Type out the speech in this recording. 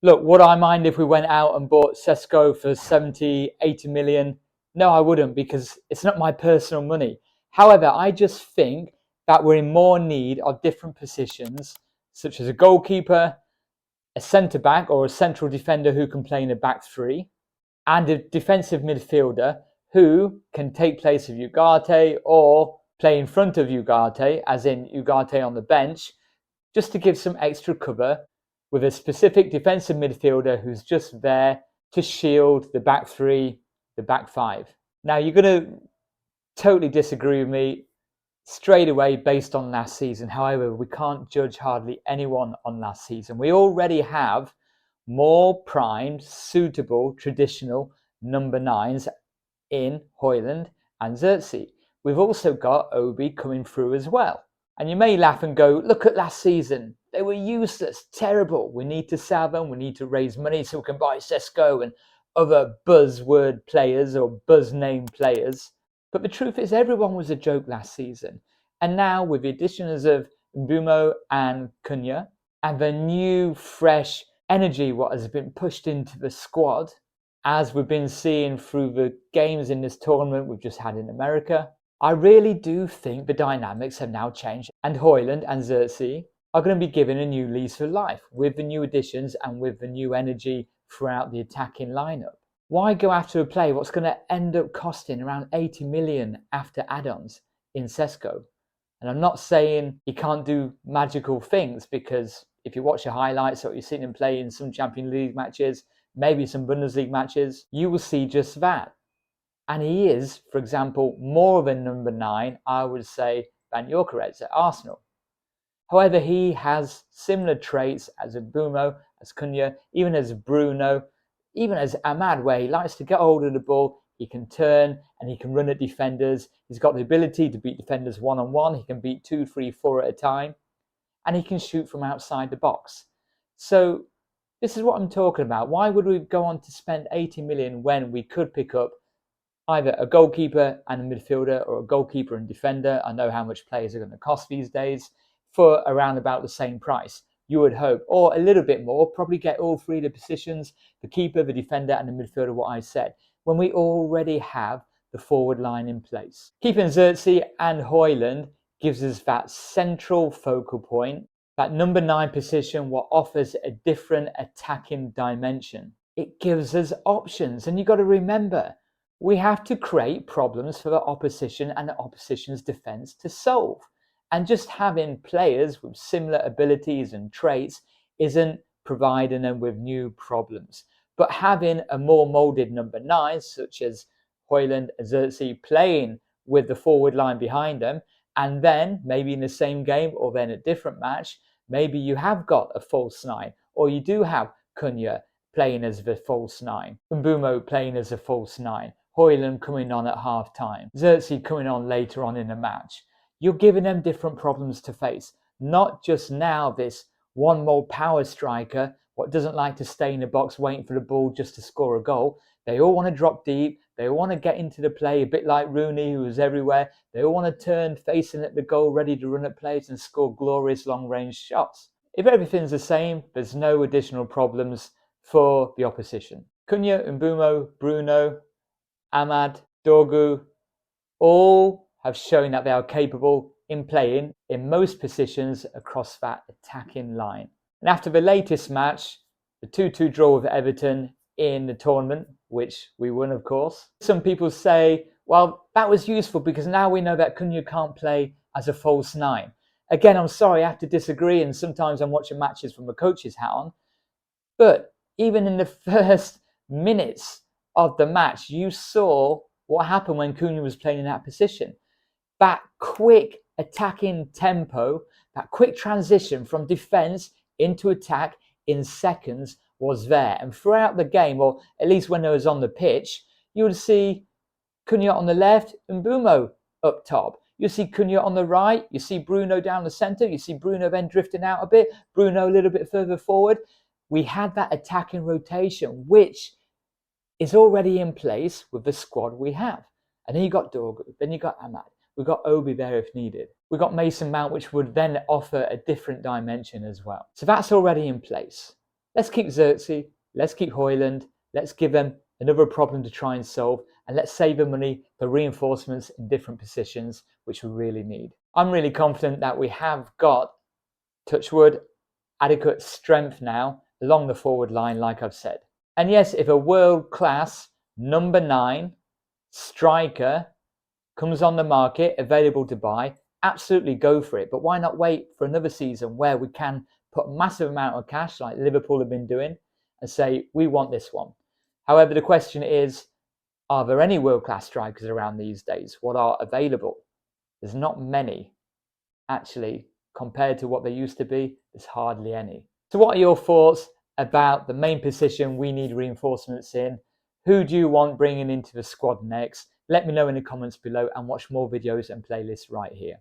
Look, would I mind if we went out and bought Šeško for 70, 80 million? No, I wouldn't, because it's not my personal money. However, I just think that we're in more need of different positions, such as a goalkeeper, a centre-back or a central defender who can play in a back three, and a defensive midfielder who can take place of Ugarte or play in front of Ugarte, as in Ugarte on the bench, just to give some extra cover, with a specific defensive midfielder who's just there to shield the back three, the back five. Now, you're going to totally disagree with me straight away based on last season. However, we can't judge hardly anyone on last season. We already have more primed, suitable, traditional number 9s in Højlund and Zirkzee. We've also got Obi coming through as well. And you may laugh and go, look at last season. They were useless, terrible. We need to sell them. We need to raise money so we can buy Šeško and other buzzword players or buzz name players. But the truth is everyone was a joke last season. And now with the additions of Mbeumo and Cunha and the new fresh energy what has been pushed into the squad, as we've been seeing through the games in this tournament we've just had in America, I really do think the dynamics have now changed, and Højlund and Zirkzee are going to be given a new lease of life with the new additions and with the new energy throughout the attacking lineup. Why go after a player what's going to end up costing around 80 million after add-ons in Šeško? And I'm not saying he can't do magical things, because if you watch the highlights or you've seen him play in some Champions League matches, maybe some Bundesliga matches, you will see just that. And he is, for example, more of a number 9, I would say, than Gyökeres at Arsenal. However, he has similar traits as Mbeumo, as Cunha, even as Bruno, even as Amad, where he likes to get hold of the ball, he can turn and he can run at defenders. He's got the ability to beat defenders one-on-one. He can beat 2, 3, 4 at a time. And he can shoot from outside the box. So this is what I'm talking about. Why would we go on to spend 80 million when we could pick up either a goalkeeper and a midfielder, or a goalkeeper and defender? I know how much players are going to cost these days, for around about the same price, you would hope, or a little bit more, probably get all 3 of the positions, the keeper, the defender and the midfielder, what I said, when we already have the forward line in place. Keeping Zirkzee and Højlund gives us that central focal point, that number 9 position, what offers a different attacking dimension. It gives us options, and you've got to remember, we have to create problems for the opposition and the opposition's defence to solve. And just having players with similar abilities and traits isn't providing them with new problems. But having a more moulded number 9, such as Højlund and Zirkzee, playing with the forward line behind them, and then maybe in the same game or then a different match, maybe you have got a false 9, or you do have Cunha playing as the false 9, Mbeumo playing as a false 9, Højlund coming on at half time, Zirkzee coming on later on in the match. You're giving them different problems to face, not just now this one more power striker, what doesn't like to stay in the box waiting for the ball just to score a goal. They all want to drop deep. They all want to get into the play, a bit like Rooney, who was everywhere. They all want to turn facing at the goal, ready to run at plays and score glorious long-range shots. If everything's the same, there's no additional problems for the opposition. Cunha, Mbeumo, Bruno, Amad, Dorgu, all have shown that they are capable in playing in most positions across that attacking line. And after the latest match, the 2-2 draw with Everton in the tournament, which we won, of course, some people say, well, that was useful because now we know that Cunha can't play as a false 9. Again, I'm sorry, I have to disagree, and sometimes I'm watching matches from the coach's hat on. But even in the first minutes of the match, you saw what happened when Cunha was playing in that position. That quick attacking tempo, that quick transition from defence into attack in seconds was there. And throughout the game, or at least when it was on the pitch, you would see Cunha on the left and Mbeumo up top. You see Cunha on the right, you see Bruno down the centre, you see Bruno then drifting out a bit, Bruno a little bit further forward. We had that attacking rotation, which is already in place with the squad we have. And then you got Dorgu, then you got Amad. We've got Obi there if needed. We've got Mason Mount, which would then offer a different dimension as well. So that's already in place. Let's keep Zirkzee, let's keep Højlund, let's give them another problem to try and solve, and let's save the money for reinforcements in different positions, which we really need. I'm really confident that we have got, touch wood, adequate strength now along the forward line, like I've said. And yes, if a world-class number 9 striker comes on the market available to buy, absolutely go for it. But why not wait for another season where we can put a massive amount of cash like Liverpool have been doing and say, we want this one. However, the question is, are there any world-class strikers around these days? What are available? There's not many, actually. Compared to what they used to be, there's hardly any. So what are your thoughts about the main position we need reinforcements in? Who do you want bringing into the squad next? Let me know in the comments below and watch more videos and playlists right here.